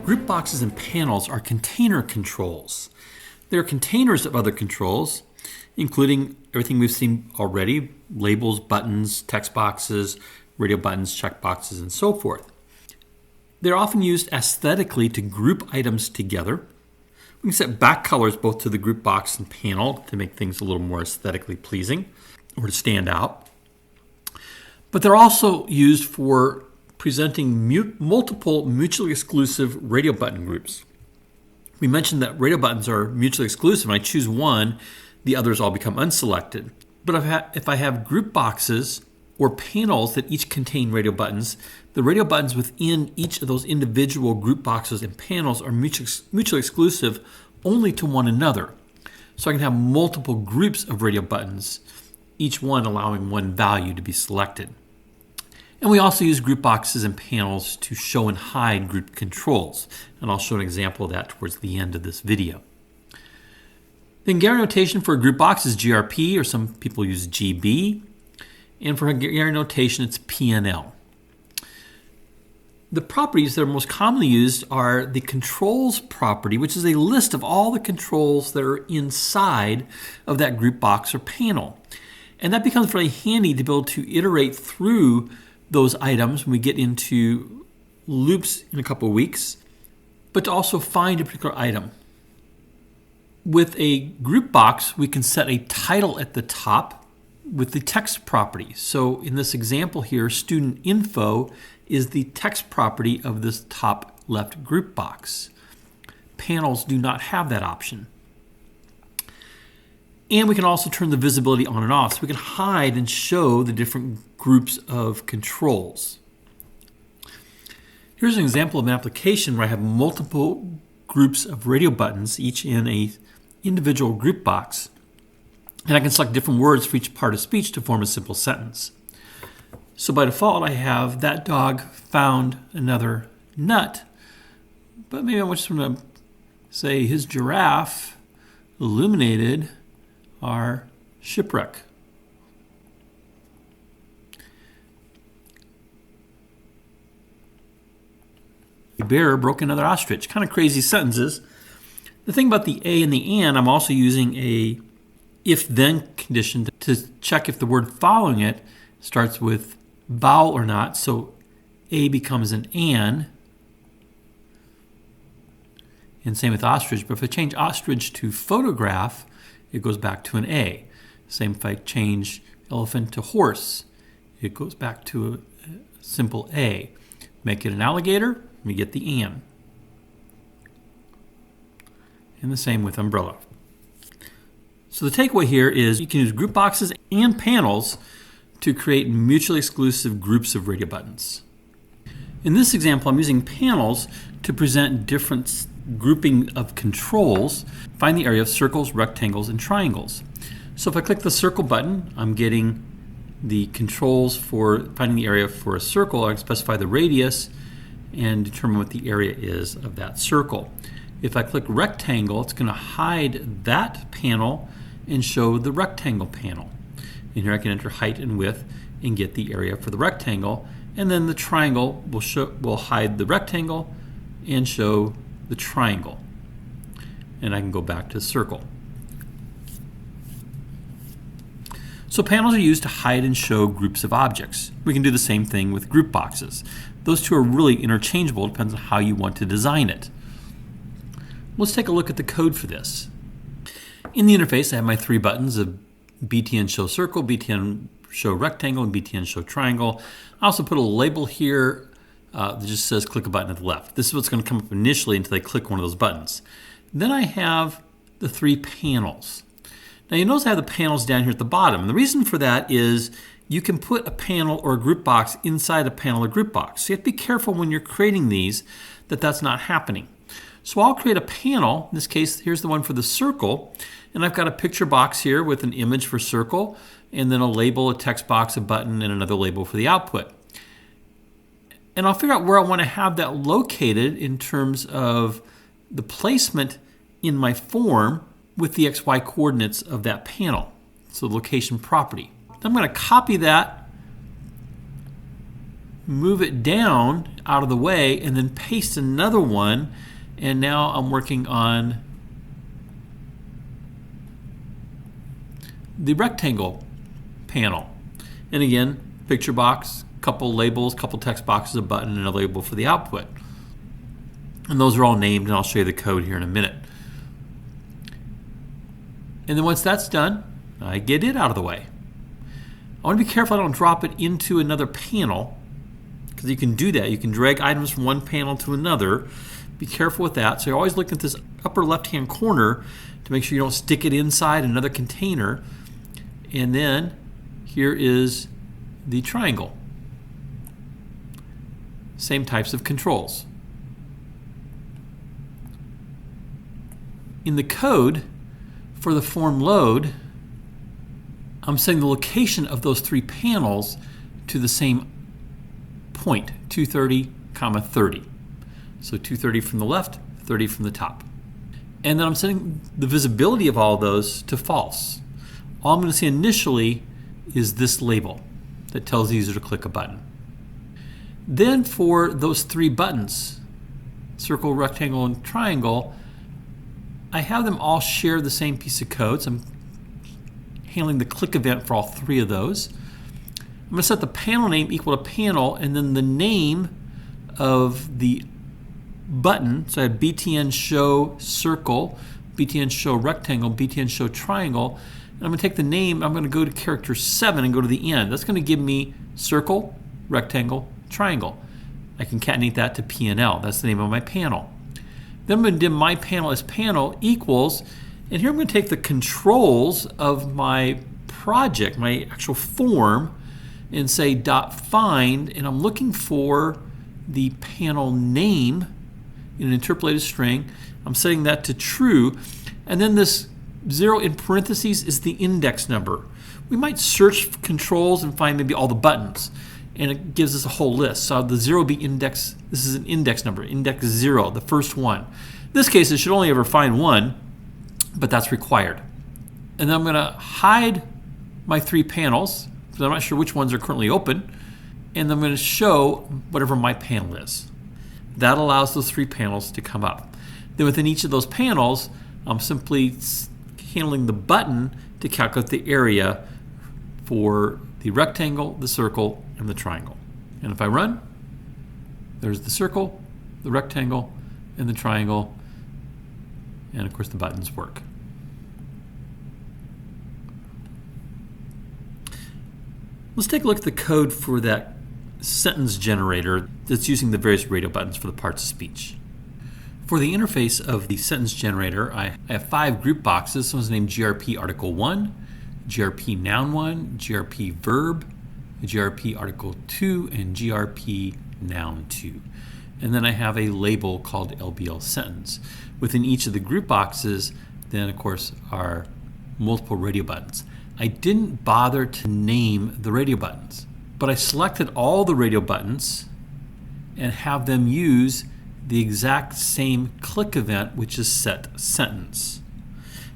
Group boxes and panels are container controls. They're containers of other controls, including everything we've seen already, labels, buttons, text boxes, radio buttons, check boxes, and so forth. They're often used aesthetically to group items together. We can set back colors both to the group box and panel to make things a little more aesthetically pleasing or to stand out. But they're also used for presenting multiple mutually exclusive radio button groups. We mentioned that radio buttons are mutually exclusive. When I choose one, the others all become unselected. But if I have group boxes or panels that each contain radio buttons, the radio buttons within each of those individual group boxes and panels are mutually exclusive only to one another. So I can have multiple groups of radio buttons, each one allowing one value to be selected. And we also use group boxes and panels to show and hide group controls. And I'll show an example of that towards the end of this video. The Hungarian notation for a group box is GRP, or some people use GB. And for Hungarian notation, it's PNL. The properties that are most commonly used are the controls property, which is a list of all the controls that are inside of that group box or panel. And that becomes really handy to be able to iterate through those items when we get into loops in a couple of weeks, but to also find a particular item. With a group box, we can set a title at the top with the text property. So in this example here, student info is the text property of this top left group box. Panels do not have that option. And we can also turn the visibility on and off, so we can hide and show the different groups of controls. Here's an example of an application where I have multiple groups of radio buttons, each in an individual group box. And I can select different words for each part of speech to form a simple sentence. So by default, I have that dog found another nut. But maybe I just want to say his giraffe illuminated our shipwreck. A bear broke another ostrich. Kind of crazy sentences. The thing about the A and the and, I'm also using a if-then condition to check if the word following it starts with vowel or not. So A becomes an and same with ostrich. But if I change ostrich to photograph, it goes back to an A. Same if I change elephant to horse, it goes back to a simple A. Make it an alligator, we get the and. And the same with umbrella. So the takeaway here is you can use group boxes and panels to create mutually exclusive groups of radio buttons. In this example, I'm using panels to present different grouping of controls. Find the area of circles, rectangles, and triangles. So if I click the circle button, I'm getting the controls for finding the area for a circle. I can specify the radius and determine what the area is of that circle. If I click rectangle, it's going to hide that panel and show the rectangle panel. And here I can enter height and width and get the area for the rectangle. And then the triangle will hide the rectangle and show the triangle. And I can go back to the circle. So panels are used to hide and show groups of objects. We can do the same thing with group boxes. Those two are really interchangeable. It depends on how you want to design it. Let's take a look at the code for this. In the interface, I have my three buttons of BTN show circle, BTN show rectangle, and BTN show triangle. I also put a label here that just says click a button at the left. This is what's going to come up initially until I click one of those buttons. Then I have the three panels. Now you notice I have the panels down here at the bottom. And the reason for that is you can put a panel or a group box inside a panel or group box. So you have to be careful when you're creating these that that's not happening. So I'll create a panel. In this case, here's the one for the circle. And I've got a picture box here with an image for circle, and then a label, a text box, a button, and another label for the output. And I'll figure out where I want to have that located in terms of the placement in my form with the XY coordinates of that panel. So location property. I'm going to copy that move it down out of the way, and then paste another one. And now I'm working on the rectangle panel. And again, picture box, couple labels, couple text boxes, a button, and a label for the output. And those are all named, and I'll show you the code here in a minute. And then once that's done, I get it out of the way. I want to be careful I don't drop it into another panel, because you can do that. You can drag items from one panel to another. Be careful with that. So you're always looking at this upper left-hand corner to make sure you don't stick it inside another container. And then here is the triangle. Same types of controls. In the code for the form load, I'm setting the location of those three panels to the same point, 230, 30. So 230 from the left, 30 from the top. And then I'm setting the visibility of all of those to false. All I'm going to see initially is this label that tells the user to click a button. Then for those three buttons, circle, rectangle, and triangle, I have them all share the same piece of code. So I'm handling the click event for all three of those. I'm going to set the panel name equal to panel, and then the name of the button. So I have BTN show circle, BTN show rectangle, BTN show triangle. And I'm going to take the name, I'm going to go to character 7 and go to the end. That's going to give me circle, rectangle, triangle. I concatenate that to PNL. That's the name of my panel. Then I'm going to dim my panel as panel equals, and here I'm going to take the controls of my project, my actual form, and say dot find, and I'm looking for the panel name in an interpolated string. I'm setting that to true, and then this 0 in parentheses is the index number. We might search for controls and find maybe all the buttons, and it gives us a whole list. So the 0 be index, this is an index number, index 0, the first one. In this case, it should only ever find one, but that's required. And then I'm going to hide my three panels, because I'm not sure which ones are currently open, and I'm going to show whatever my panel is. That allows those three panels to come up. Then within each of those panels, I'm simply handling the button to calculate the area for the rectangle, the circle, and the triangle. And if I run, there's the circle, the rectangle, and the triangle, and of course the buttons work. Let's take a look at the code for that sentence generator that's using the various radio buttons for the parts of speech. For the interface of the sentence generator, I have 5 group boxes. Someone's named GRP Article 1, GRP Noun 1, GRP Verb, GRP Article 2, and GRP Noun 2. And then I have a label called LBL Sentence. Within each of the group boxes, then of course, are multiple radio buttons. I didn't bother to name the radio buttons, but I selected all the radio buttons and have them use the exact same click event, which is set sentence.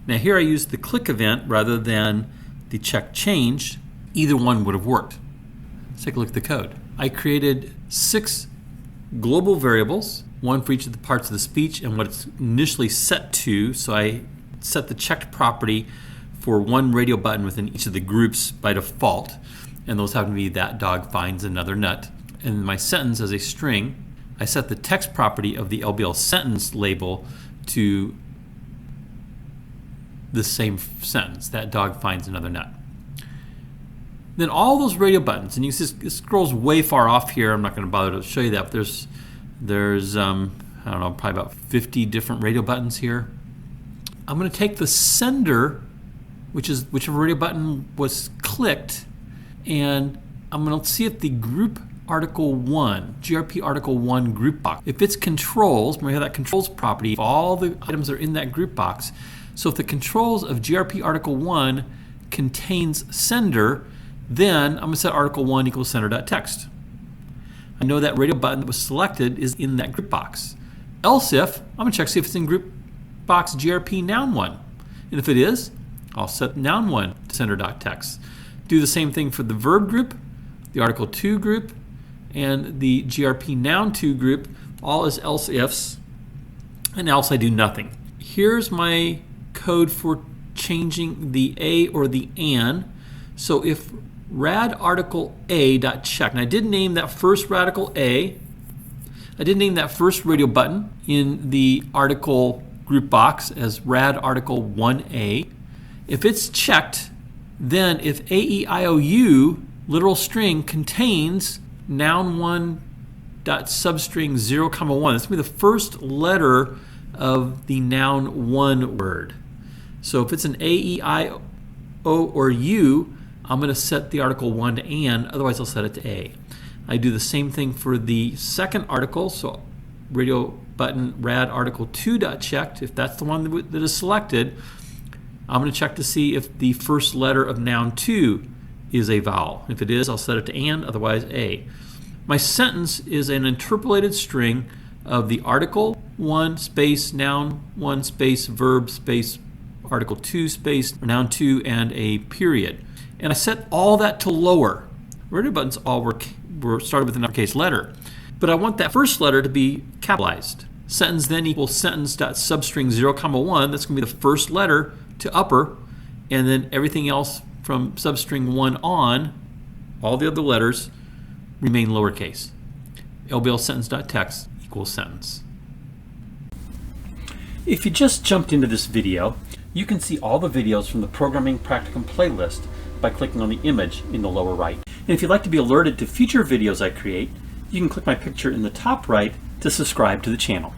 Now here I used the click event rather than the check change. Either one would have worked. Let's take a look at the code. I created 6 global variables, one for each of the parts of the speech and what it's initially set to. So I set the checked property for one radio button within each of the groups by default, and those happen to be that dog finds another nut. And my sentence as a string, I set the text property of the LBL sentence label to the same sentence, that dog finds another nut. Then all those radio buttons, and you can see it scrolls way far off here. I'm not going to bother to show you that, but there's I don't know, probably about 50 different radio buttons here. I'm going to take the sender, which is whichever radio button was clicked, and I'm going to see if the group Article 1, GRP Article 1 group box, if it's controls, we have that controls property, if all the items are in that group box. So if the controls of GRP Article 1 contains sender, then I'm going to set Article 1 equals sender.text. I know that radio button that was selected is in that group box. Else if, I'm going to check see if it's in group box GRP Noun 1. And if it is, I'll set Noun 1 to sender.text. Do the same thing for the verb group, the Article 2 group, and the grp noun to group all as else ifs, and else I do nothing. Here's my code for changing the a or the an. So if rad article a dot check, and I did name that first radical a, I did name that first radio button in the article group box as rad article 1a. If it's checked, then if AEIOU literal string contains noun1 dot substring 0, 1, that's going to be the first letter of the noun 1 word. So if it's an A, E, I, O, or U, I'm going to set the article 1 to an, otherwise I'll set it to A. I do the same thing for the second article, so radio button rad article 2 dot checked. If that's the one that is selected, I'm going to check to see if the first letter of noun 2 is a vowel. If it is, I'll set it to an, otherwise A. My sentence is an interpolated string of the article 1 space noun 1 space verb space article 2 space noun 2 and a period. And I set all that to lower. Radio buttons all were started with an uppercase letter. But I want that first letter to be capitalized. Sentence then equals sentence dot substring 0, 1. That's going to be the first letter to upper, and then everything else from substring 1 on, all the other letters, remain lowercase. LBL sentence.text equals sentence. If you just jumped into this video, you can see all the videos from the Programming Practicum playlist by clicking on the image in the lower right. And if you'd like to be alerted to future videos I create, you can click my picture in the top right to subscribe to the channel.